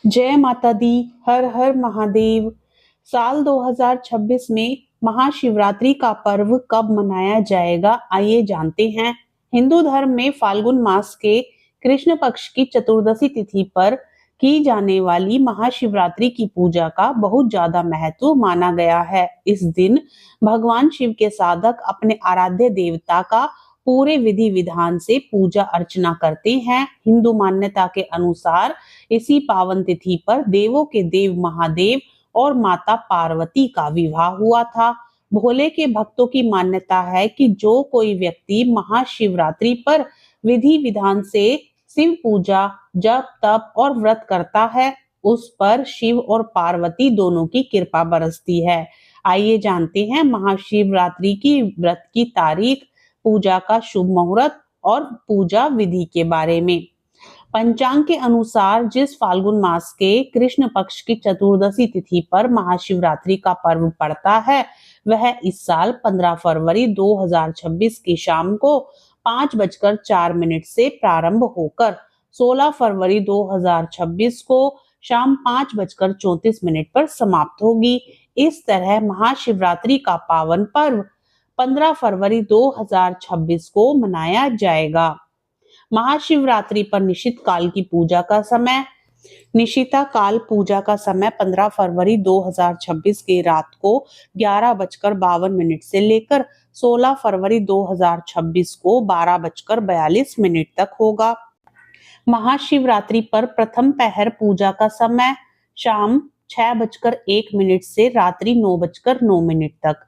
जय माता दी। हर हर महादेव। साल 2026 में महाशिवरात्रि का पर्व कब मनाया जाएगा, आइए जानते हैं। हिंदू धर्म में फाल्गुन मास के कृष्ण पक्ष की चतुर्दशी तिथि पर की जाने वाली महाशिवरात्रि की पूजा का बहुत ज्यादा महत्व माना गया है। इस दिन भगवान शिव के साधक अपने आराध्य देवता का पूरे विधि विधान से पूजा अर्चना करते हैं। हिंदू मान्यता के अनुसार इसी पावन तिथि पर देवों के देव महादेव और माता पार्वती का विवाह हुआ था। भोले के भक्तों की मान्यता है कि जो कोई व्यक्ति महाशिवरात्रि पर विधि विधान से शिव पूजा, जप, तप और व्रत करता है, उस पर शिव और पार्वती दोनों की कृपा बरसती है। आइए जानते हैं महाशिवरात्रि की व्रत की तारीख, पूजा का शुभ मुहूर्त और पूजा विधि के बारे में। पंचांग के अनुसार जिस फाल्गुन मास के कृष्ण पक्ष की चतुर्दशी तिथि पर महाशिवरात्रि का पर्व पड़ता है, वह इस साल 15 फरवरी 2026 की शाम को 5:04 से प्रारंभ होकर 16 फरवरी 2026 को शाम 5:34 पर समाप्त होगी। इस तरह महाशिवरात्रि का पावन पर्व 15 फरवरी 2026 को मनाया जाएगा। महाशिवरात्रि पर निशित काल की पूजा का समय। निशिता काल पूजा का समय 15 फरवरी 2026 की रात को 11:52 से लेकर 16 फरवरी 2026 को 12:42 तक होगा। महाशिवरात्रि पर प्रथम पहर पूजा का समय शाम 6:01 से रात्रि 9:09 तक।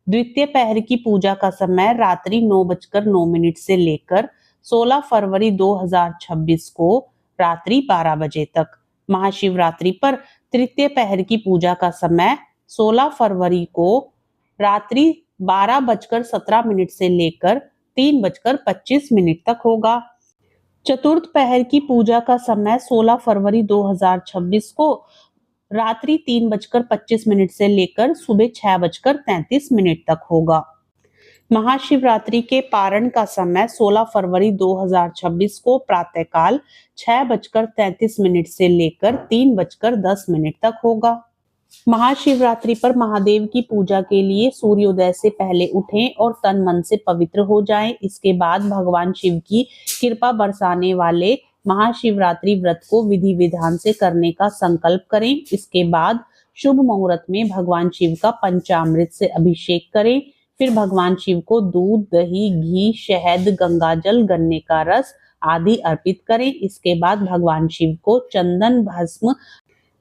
द्वितीय पहर की पूजा का समय रात्रि 9:09 से लेकर 16 फरवरी 2026 को रात्रि 12 बजे तक। महाशिवरात्रि पर तृतीय पहर की पूजा का समय 16 फरवरी को रात्रि 12:17 से लेकर 3:25 तक होगा। चतुर्थ पहर की पूजा का समय 16 फरवरी 2026 को रात्रि 3:25 से लेकर सुबह 6:33 तक होगा। महाशिवरात्रि के पारण का समय 16 फरवरी 2026 को प्रातःकाल 6:33 से लेकर 3:10 तक होगा। महाशिवरात्रि पर महादेव की पूजा के लिए सूर्योदय से पहले उठें और तन मन से पवित्र हो जाएं। इसके बाद भगवान शिव की कृपा बरसाने वाले महाशिवरात्रि व्रत को विधि विधान से करने का संकल्प करें। इसके बाद शुभ मुहूर्त में भगवान शिव का पंचामृत से अभिषेक करें। फिर भगवान शिव को दूध, दही, घी, शहद, गंगाजल, गन्ने का रस आदि अर्पित करें। इसके बाद भगवान शिव को चंदन, भस्म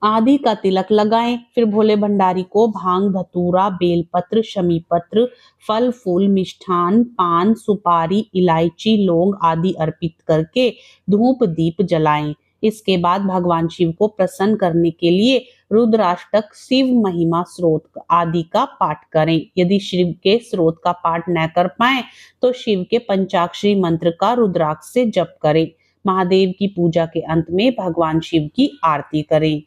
आदि का तिलक लगाएं। फिर भोले भंडारी को भांग, धतूरा, बेलपत्र, शमी पत्र, फल फूल, मिष्ठान, पान, सुपारी, इलायची, लौंग आदि अर्पित करके धूप दीप जलाएं। इसके बाद भगवान शिव को प्रसन्न करने के लिए रुद्राष्टक, शिव महिमा स्रोत आदि का पाठ करें। यदि शिव के स्रोत का पाठ न कर पाए तो शिव के पंचाक्षरी मंत्र का रुद्राक्ष से जप करें। महादेव की पूजा के अंत में भगवान शिव की आरती करें।